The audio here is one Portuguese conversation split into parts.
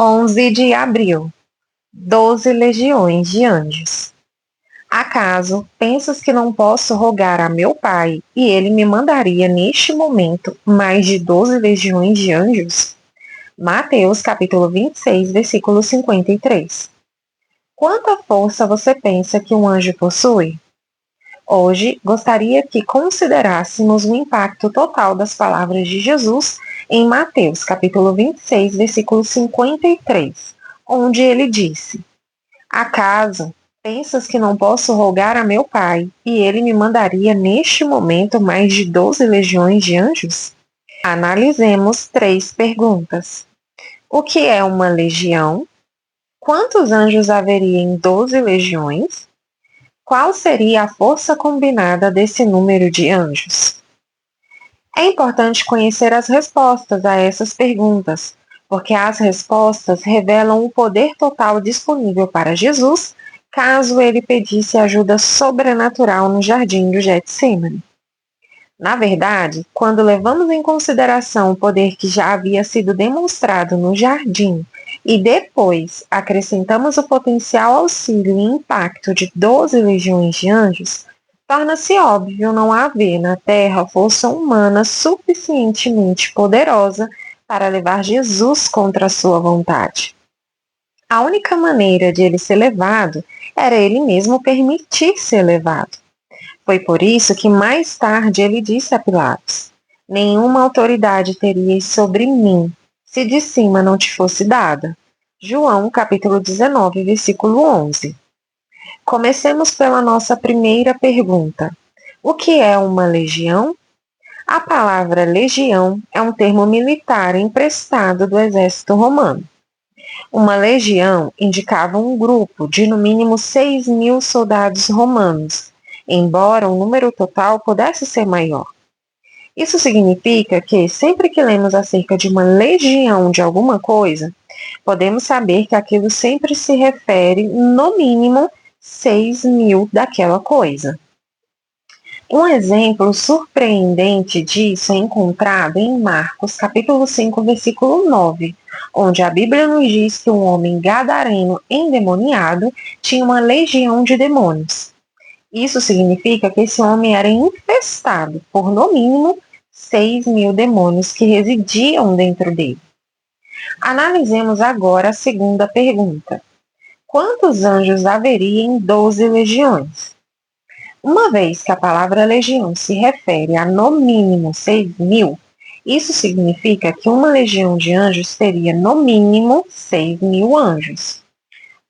11 de abril. 12 legiões de anjos. Acaso pensas que não posso rogar a meu Pai e ele me mandaria neste momento mais de 12 legiões de anjos? Mateus capítulo 26, versículo 53. Quanta força você pensa que um anjo possui? Hoje, gostaria que considerássemos o impacto total das palavras de Jesus em Mateus, capítulo 26, versículo 53, onde ele disse: Acaso pensas que não posso rogar a meu Pai e ele me mandaria neste momento mais de 12 legiões de anjos? Analisemos 3 perguntas. O que é uma legião? Quantos anjos haveria em 12 legiões? Qual seria a força combinada desse número de anjos? É importante conhecer as respostas a essas perguntas, porque as respostas revelam o poder total disponível para Jesus, caso ele pedisse ajuda sobrenatural no jardim do Getsêmani. Na verdade, quando levamos em consideração o poder que já havia sido demonstrado no jardim e depois acrescentamos o potencial auxílio e impacto de 12 legiões de anjos, torna-se óbvio não haver na Terra força humana suficientemente poderosa para levar Jesus contra a sua vontade. A única maneira de ele ser levado era ele mesmo permitir ser levado. Foi por isso que mais tarde ele disse a Pilatos: Nenhuma autoridade terias sobre mim, se de cima não te fosse dada. João capítulo 19, versículo 11. Comecemos pela nossa primeira pergunta. O que é uma legião? A palavra legião é um termo militar emprestado do exército romano. Uma legião indicava um grupo de no mínimo 6.000 soldados romanos, embora o número total pudesse ser maior. Isso significa que, sempre que lemos acerca de uma legião de alguma coisa, podemos saber que aquilo sempre se refere, no mínimo, 6.000 daquela coisa. Um exemplo surpreendente disso é encontrado em Marcos, capítulo 5, versículo 9, onde a Bíblia nos diz que um homem gadareno endemoniado tinha uma legião de demônios. Isso significa que esse homem era infestado por, no mínimo, 6.000 demônios que residiam dentro dele. Analisemos agora a segunda pergunta. Quantos anjos haveria em 12 legiões? Uma vez que a palavra legião se refere a no mínimo 6.000, isso significa que uma legião de anjos teria no mínimo 6.000 anjos.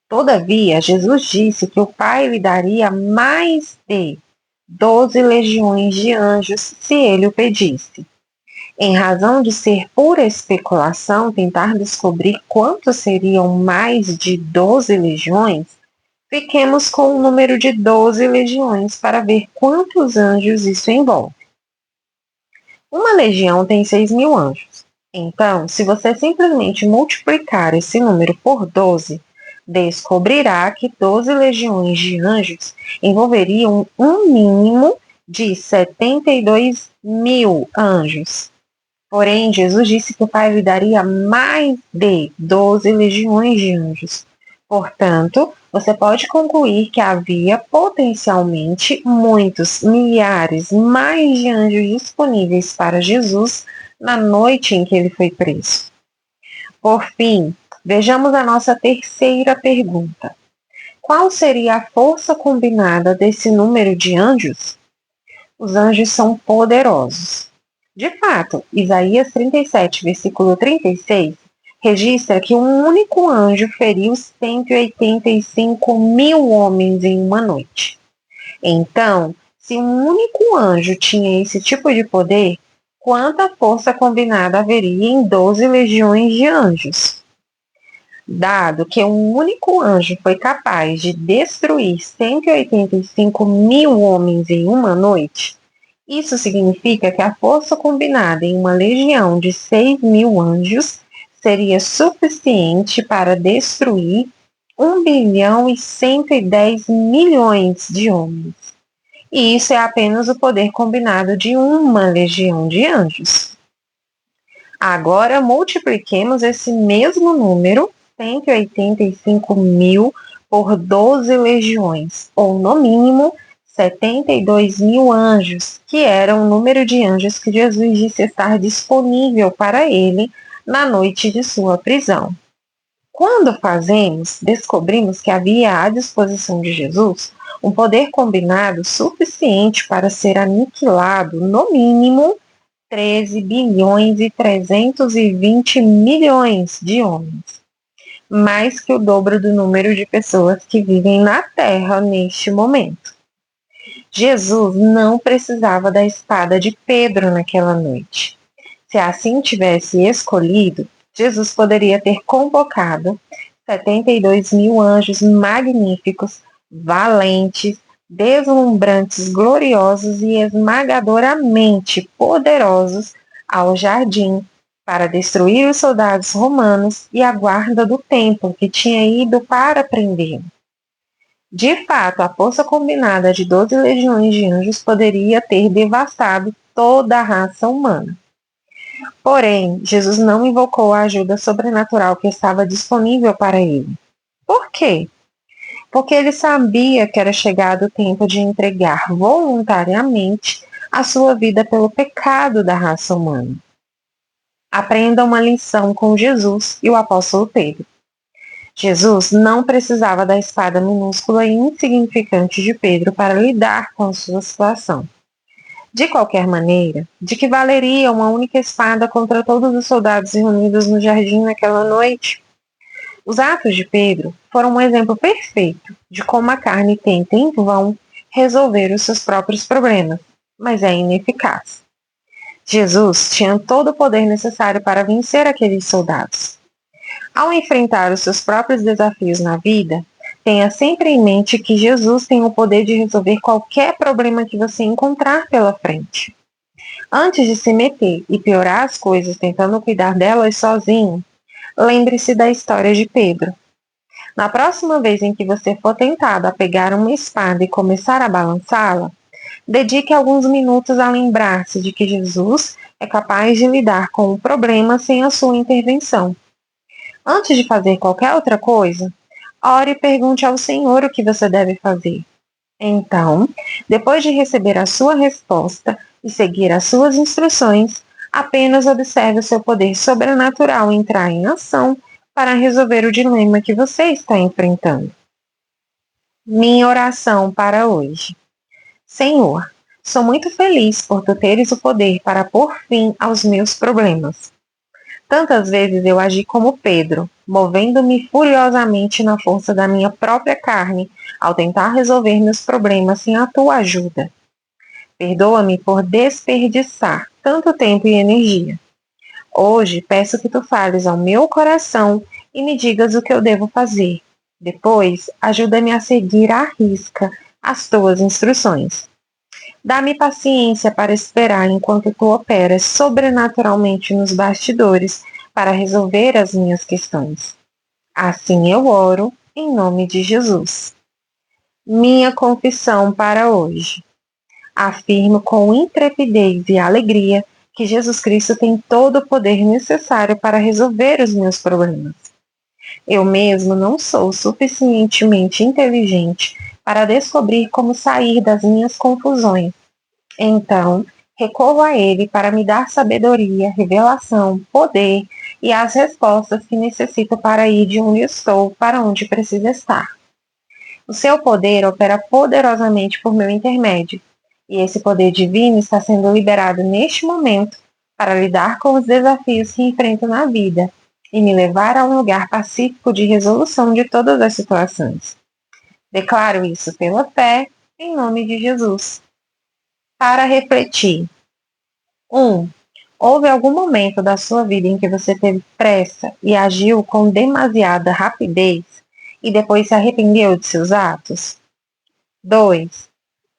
Todavia, Jesus disse que o Pai lhe daria mais de 12 legiões de anjos se ele o pedisse. Em razão de ser pura especulação tentar descobrir quantos seriam mais de 12 legiões, fiquemos com o número de 12 legiões para ver quantos anjos isso envolve. Uma legião tem 6.000 anjos. Então, se você simplesmente multiplicar esse número por 12, descobrirá que 12 legiões de anjos envolveriam um mínimo de 72.000 anjos. Porém, Jesus disse que o Pai lhe daria mais de 12 legiões de anjos. Portanto, você pode concluir que havia potencialmente muitos, milhares, mais de anjos disponíveis para Jesus na noite em que ele foi preso. Por fim, vejamos a nossa terceira pergunta. Qual seria a força combinada desse número de anjos? Os anjos são poderosos. De fato, Isaías 37, versículo 36, registra que um único anjo feriu 185.000 homens em uma noite. Então, se um único anjo tinha esse tipo de poder, quanta força combinada haveria em 12 legiões de anjos? Dado que um único anjo foi capaz de destruir 185.000 homens em uma noite, isso significa que a força combinada em uma legião de 6.000 anjos seria suficiente para destruir 1.110.000.000 de homens. E isso é apenas o poder combinado de uma legião de anjos. Agora multipliquemos esse mesmo número 185.000 por 12 legiões, ou no mínimo 72.000 anjos, que era o número de anjos que Jesus disse estar disponível para ele na noite de sua prisão. Quando fazemos, descobrimos que havia à disposição de Jesus um poder combinado suficiente para ser aniquilado, no mínimo, 13 bilhões e 320 milhões de homens, mais que o dobro do número de pessoas que vivem na Terra neste momento. Jesus não precisava da espada de Pedro naquela noite. Se assim tivesse escolhido, Jesus poderia ter convocado 72.000 anjos magníficos, valentes, deslumbrantes, gloriosos e esmagadoramente poderosos ao jardim para destruir os soldados romanos e a guarda do templo que tinha ido para prendê-lo. De fato, a força combinada de 12 legiões de anjos poderia ter devastado toda a raça humana. Porém, Jesus não invocou a ajuda sobrenatural que estava disponível para ele. Por quê? Porque ele sabia que era chegado o tempo de entregar voluntariamente a sua vida pelo pecado da raça humana. Aprenda uma lição com Jesus e o apóstolo Pedro. Jesus não precisava da espada minúscula e insignificante de Pedro para lidar com a sua situação. De qualquer maneira, de que valeria uma única espada contra todos os soldados reunidos no jardim naquela noite? Os atos de Pedro foram um exemplo perfeito de como a carne tenta em vão resolver os seus próprios problemas, mas é ineficaz. Jesus tinha todo o poder necessário para vencer aqueles soldados. Ao enfrentar os seus próprios desafios na vida, tenha sempre em mente que Jesus tem o poder de resolver qualquer problema que você encontrar pela frente. Antes de se meter e piorar as coisas tentando cuidar delas sozinho, lembre-se da história de Pedro. Na próxima vez em que você for tentado a pegar uma espada e começar a balançá-la, dedique alguns minutos a lembrar-se de que Jesus é capaz de lidar com o problema sem a sua intervenção. Antes de fazer qualquer outra coisa, ore e pergunte ao Senhor o que você deve fazer. Então, depois de receber a sua resposta e seguir as suas instruções, apenas observe o seu poder sobrenatural entrar em ação para resolver o dilema que você está enfrentando. Minha oração para hoje. Senhor, sou muito feliz por tu teres o poder para pôr fim aos meus problemas. Tantas vezes eu agi como Pedro, movendo-me furiosamente na força da minha própria carne, ao tentar resolver meus problemas sem a tua ajuda. Perdoa-me por desperdiçar tanto tempo e energia. Hoje peço que tu fales ao meu coração e me digas o que eu devo fazer. Depois, ajuda-me a seguir à risca as tuas instruções. Dá-me paciência para esperar enquanto tu operas sobrenaturalmente nos bastidores para resolver as minhas questões. Assim eu oro, em nome de Jesus. Minha confissão para hoje. Afirmo com intrepidez e alegria que Jesus Cristo tem todo o poder necessário para resolver os meus problemas. Eu mesmo não sou suficientemente inteligente para descobrir como sair das minhas confusões. Então, recorro a Ele para me dar sabedoria, revelação, poder e as respostas que necessito para ir de onde estou para onde preciso estar. O seu poder opera poderosamente por meu intermédio, e esse poder divino está sendo liberado neste momento para lidar com os desafios que enfrento na vida e me levar a um lugar pacífico de resolução de todas as situações. Declaro isso pela fé, em nome de Jesus. Para refletir. 1. Houve algum momento da sua vida em que você teve pressa e agiu com demasiada rapidez e depois se arrependeu de seus atos? 2.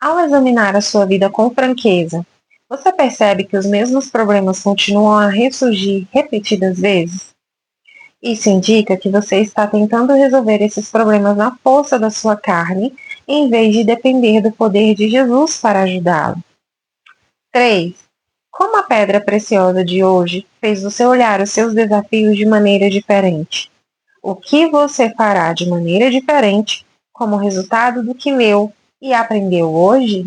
Ao examinar a sua vida com franqueza, você percebe que os mesmos problemas continuam a ressurgir repetidas vezes? Isso indica que você está tentando resolver esses problemas na força da sua carne, em vez de depender do poder de Jesus para ajudá-lo. 3. Como a pedra preciosa de hoje fez você olhar os seus desafios de maneira diferente? O que você fará de maneira diferente como resultado do que leu e aprendeu hoje?